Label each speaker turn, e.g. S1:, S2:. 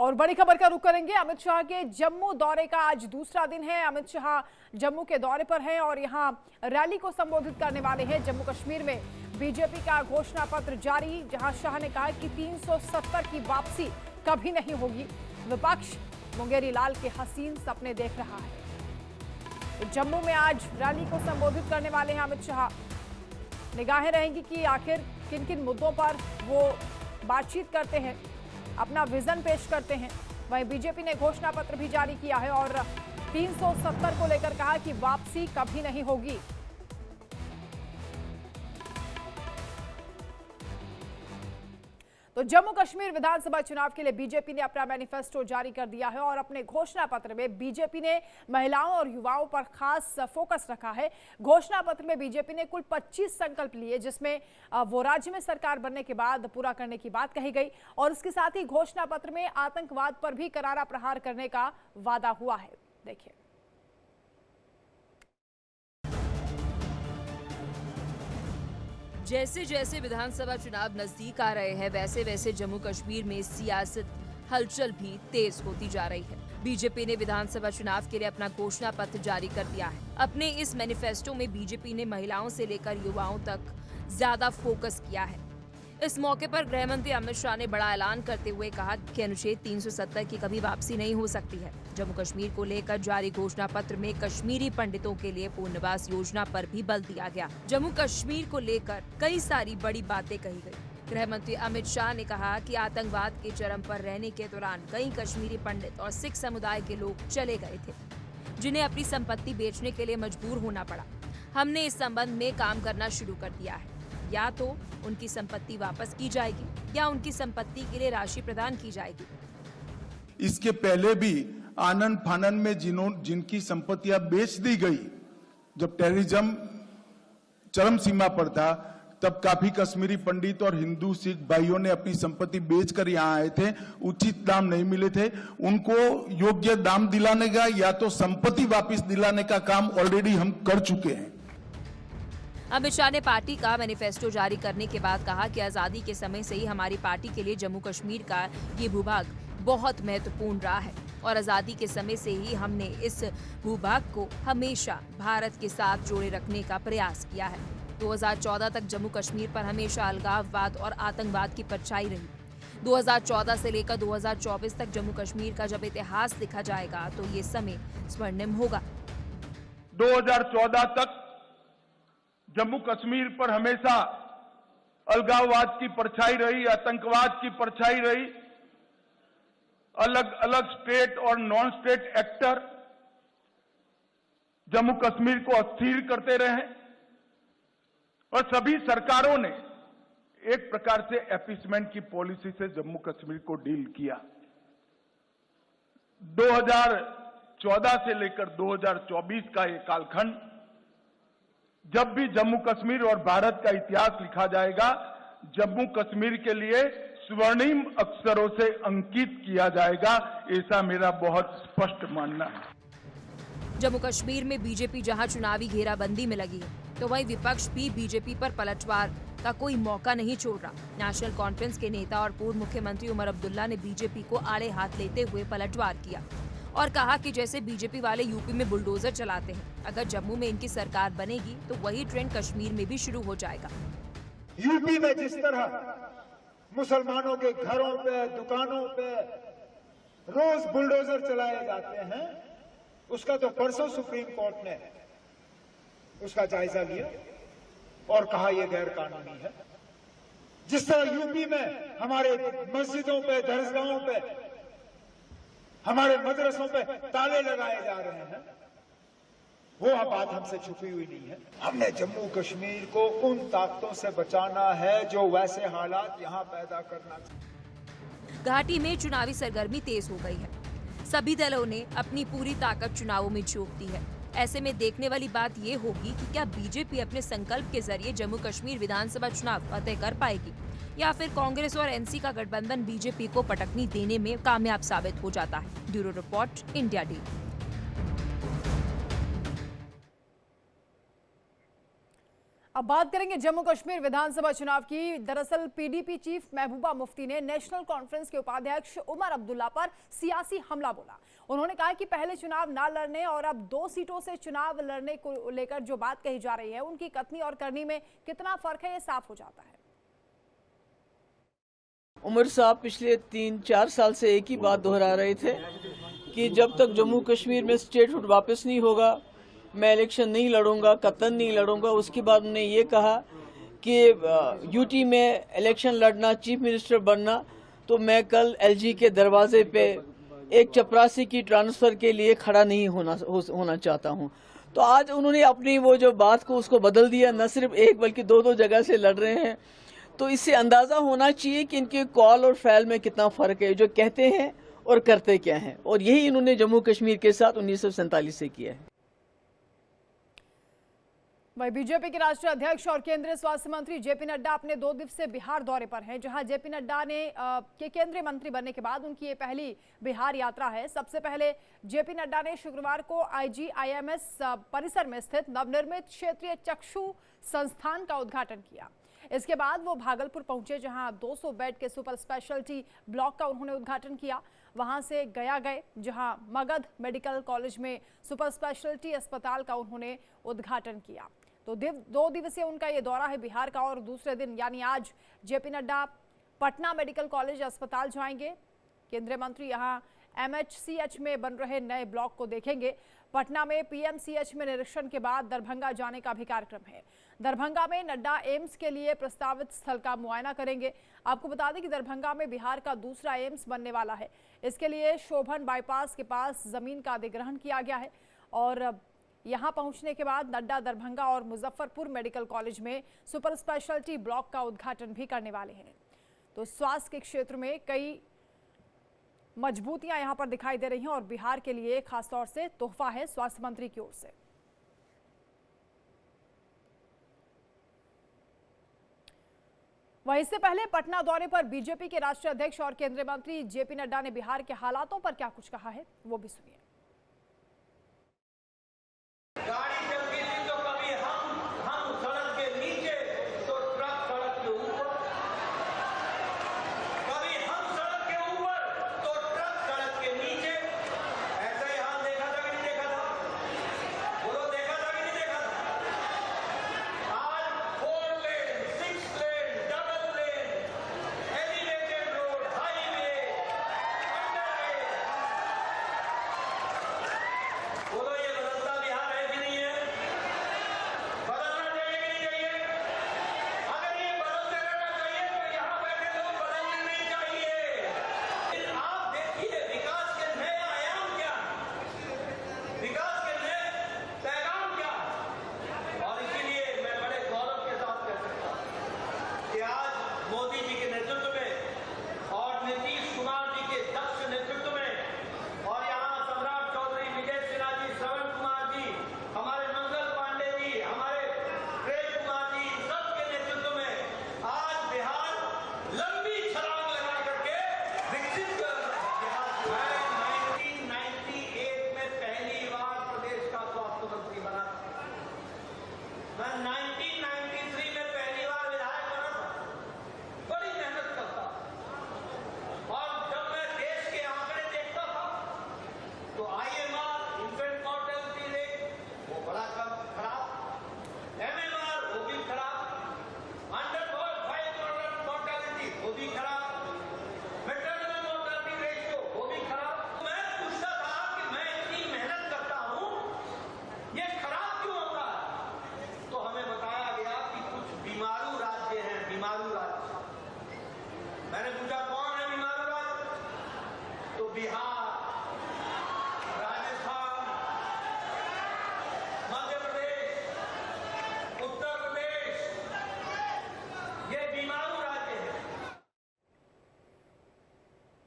S1: और बड़ी खबर का रुख करेंगे। अमित शाह के जम्मू दौरे का आज दूसरा दिन है। अमित शाह जम्मू के दौरे पर हैं और यहां रैली को संबोधित करने वाले हैं। जम्मू कश्मीर में बीजेपी का घोषणा पत्र जारी, जहां शाह ने कहा कि 370 की वापसी कभी नहीं होगी। विपक्ष मुंगेरी लाल के हसीन सपने देख रहा है। तो जम्मू में आज रैली को संबोधित करने वाले हैं अमित शाह। निगाहें रहेंगी कि आखिर किन किन मुद्दों पर वो बातचीत करते हैं, अपना विजन पेश करते हैं। वहीं बीजेपी ने घोषणा पत्र भी जारी किया है और 370 को लेकर कहा कि वापसी कभी नहीं होगी। तो जम्मू कश्मीर विधानसभा चुनाव के लिए बीजेपी ने अपना मैनिफेस्टो जारी कर दिया है और अपने घोषणा पत्र में बीजेपी ने महिलाओं और युवाओं पर खास फोकस रखा है। घोषणा पत्र में बीजेपी ने कुल 25 संकल्प लिए, जिसमें वो राज्य में सरकार बनने के बाद पूरा करने की बात कही गई और इसके साथ ही घोषणा पत्र में आतंकवाद पर भी करारा प्रहार करने का वादा हुआ है। देखिए,
S2: जैसे जैसे विधानसभा चुनाव नजदीक आ रहे हैं, वैसे वैसे जम्मू कश्मीर में सियासत हलचल भी तेज होती जा रही है। बीजेपी ने विधानसभा चुनाव के लिए अपना घोषणा पत्र जारी कर दिया है। अपने इस मैनिफेस्टो में बीजेपी ने महिलाओं से लेकर युवाओं तक ज्यादा फोकस किया है। इस मौके पर गृह मंत्री अमित शाह ने बड़ा ऐलान करते हुए कहा कि अनुच्छेद 370 की कभी वापसी नहीं हो सकती है। जम्मू कश्मीर को लेकर जारी घोषणा पत्र में कश्मीरी पंडितों के लिए पुनर्वास योजना पर भी बल दिया गया। जम्मू कश्मीर को लेकर कई सारी बड़ी बातें कही गई। गृह मंत्री अमित शाह ने कहा कि आतंकवाद के चरम पर रहने के दौरान कई कश्मीरी पंडित और सिख समुदाय के लोग चले गए थे, जिन्हें अपनी संपत्ति बेचने के लिए मजबूर होना पड़ा। हमने इस संबंध में काम करना शुरू कर दिया है। या तो उनकी संपत्ति वापस की जाएगी या उनकी संपत्ति के लिए राशि प्रदान की जाएगी।
S3: इसके पहले भी आनन फानन में जिनकी संपत्तियां बेच दी गई, जब टेररिज्म चरम सीमा पर था, तब काफी कश्मीरी पंडित और हिंदू सिख भाइयों ने अपनी संपत्ति बेचकर यहाँ आए थे। उचित दाम नहीं मिले थे, उनको योग्य दाम दिलाने का या तो संपत्ति वापस दिलाने का काम ऑलरेडी हम कर चुके हैं।
S2: अमित शाह ने पार्टी का मैनिफेस्टो जारी करने के बाद कहा कि आजादी के समय से ही हमारी पार्टी के लिए जम्मू कश्मीर का ये भूभाग बहुत महत्वपूर्ण रहा है और आजादी के समय से ही हमने इस भूभाग को हमेशा भारत के साथ जोड़े रखने का प्रयास किया है। 2014 तक जम्मू कश्मीर पर हमेशा अलगाववाद और आतंकवाद की परछाई रही। 2014 से लेकर 2024 तक जम्मू कश्मीर का जब इतिहास लिखा जाएगा तो ये समय स्वर्णिम होगा।
S3: 2014 तक जम्मू कश्मीर पर हमेशा अलगाववाद की परछाई रही, आतंकवाद की परछाई रही। अलग अलग स्टेट और non state actor Jammu Kashmir को अस्थिर करते रहे और सभी सरकारों ने एक प्रकार से एपीसमेंट की पॉलिसी से जम्मू कश्मीर को डील किया। 2014 से लेकर 2024 का ये कालखंड, जब भी जम्मू कश्मीर और भारत का इतिहास लिखा जाएगा, जम्मू कश्मीर के लिए स्वर्णिम अक्षरों से अंकित किया जाएगा, ऐसा मेरा बहुत स्पष्ट मानना है।
S2: जम्मू कश्मीर में बीजेपी जहां चुनावी घेराबंदी में लगी है, तो वहीं विपक्ष भी बीजेपी पर पलटवार का कोई मौका नहीं छोड़ रहा। नेशनल कॉन्फ्रेंस के नेता और पूर्व मुख्यमंत्री उमर अब्दुल्ला ने बीजेपी को आड़े हाथ लेते हुए पलटवार किया और कहा कि जैसे बीजेपी वाले यूपी में बुलडोजर चलाते हैं, अगर जम्मू में इनकी सरकार बनेगी तो वही ट्रेंड कश्मीर में भी शुरू हो जाएगा।
S4: यूपी में जिस तरह मुसलमानों के घरों पे, दुकानों पे रोज बुलडोजर चलाए जाते हैं, उसका तो परसों सुप्रीम कोर्ट ने उसका जायजा लिया और कहा यह गैर कानूनी है। जिस तरह यूपी में हमारे मस्जिदों पे, दरगाहों पे, हमारे मदरसों पे ताले लगाए जा रहे हैं, वो बात हमसे छुपी हुई नहीं है। हमने जम्मू कश्मीर को उन ताकतों से बचाना है जो वैसे हालात यहां पैदा करना चाहिए।
S2: घाटी में चुनावी सरगर्मी तेज हो गई है। सभी दलों ने अपनी पूरी ताकत चुनावों में झोंक दी है। ऐसे में देखने वाली बात ये होगी कि क्या बीजेपी अपने संकल्प के जरिए जम्मू कश्मीर विधानसभा चुनाव फतेह कर पाएगी या फिर कांग्रेस और एनसी का गठबंधन बीजेपी को पटकनी देने में कामयाब साबित हो जाता है। Bureau report, India day.
S1: अब बात करेंगे जम्मू कश्मीर विधानसभा चुनाव की। दरअसल पीडीपी चीफ महबूबा मुफ्ती ने नेशनल कॉन्फ्रेंस के उपाध्यक्ष उमर अब्दुल्ला पर सियासी हमला बोला। उन्होंने कहा कि पहले चुनाव ना लड़ने और अब 2 सीटों से चुनाव लड़ने को लेकर जो बात कही जा रही है, उनकी कथनी और करनी में कितना फर्क है, ये साफ हो जाता है।
S5: उमर साहब पिछले 3-4 साल से एक ही बात दोहरा रहे थे कि जब तक जम्मू कश्मीर में स्टेटहुड वापस नहीं होगा मैं इलेक्शन नहीं लड़ूंगा, कतन नहीं लड़ूंगा। उसके बाद उन्होंने ये कहा कि यूटी में इलेक्शन लड़ना, चीफ मिनिस्टर बनना, तो मैं कल एलजी के दरवाजे पे एक चपरासी की ट्रांसफर के लिए खड़ा नहीं होना चाहता हूं। तो आज उन्होंने अपनी वो जो बात को उसको बदल दिया, न सिर्फ एक बल्कि 2-2 जगह से लड़ रहे हैं। तो इससे अंदाजा होना चाहिए कि इनके कॉल और फैल में कितना फर्क है, जो कहते हैं और करते क्या हैं। और यही इन्होंने जम्मू कश्मीर के साथ 1947 से किया है।
S1: वही बीजेपी के राष्ट्रीय अध्यक्ष और केंद्रीय स्वास्थ्य मंत्री जेपी नड्डा अपने 2 दिवसीय बिहार दौरे पर हैं, जहां जेपी नड्डा ने के केंद्रीय मंत्री बनने के बाद उनकी ये पहली बिहार यात्रा है। सबसे पहले जेपी नड्डा ने शुक्रवार को IGIMS परिसर में स्थित नवनिर्मित क्षेत्रीय चक्षु संस्थान का उद्घाटन किया। इसके बाद वो भागलपुर पहुंचे, जहां 200 बेड के सुपर स्पेशलिटी ब्लॉक का उन्होंने उद्घाटन किया। वहां से गया गए, जहां मगध मेडिकल कॉलेज में सुपर स्पेशलिटी अस्पताल का उन्होंने उद्घाटन किया। तो 2 दिवसीय उनका ये दौरा है बिहार का। और दूसरे दिन यानी आज JP Nadda Patna medical college अस्पताल जाएंगे। केंद्रीय मंत्री यहां MHCH में बन रहे नए ब्लॉक को देखेंगे। पटना में PMCH में निरीक्षण के बाद दरभंगा जाने का भी कार्यक्रम है। दरभंगा में नड्डा एम्स के लिए प्रस्तावित स्थल का मुआयना करेंगे। आपको बता दें कि दरभंगा में बिहार का दूसरा एम्स बनने वाला है। इसके लिए शोभन बाईपास के पास जमीन का अधिग्रहण किया गया है। और यहां पहुंचने के बाद नड्डा दरभंगा और मुजफ्फरपुर मेडिकल कॉलेज में सुपर स्पेशलिटी ब्लॉक का उद्घाटन भी करने वाले हैं। तो स्वास्थ्य के क्षेत्र में कई मजबूतियां यहां पर दिखाई दे रही हैं और बिहार के लिए खासतौर से तोहफा है स्वास्थ्य मंत्री की ओर से। वहीं इससे पहले पटना दौरे पर बीजेपी के राष्ट्रीय अध्यक्ष और केंद्रीय मंत्री जेपी नड्डा ने बिहार के हालातों पर क्या कुछ कहा है, वो भी सुनिए।
S6: मैंने पूछा कौन है बीमारू राज्य, तो बिहार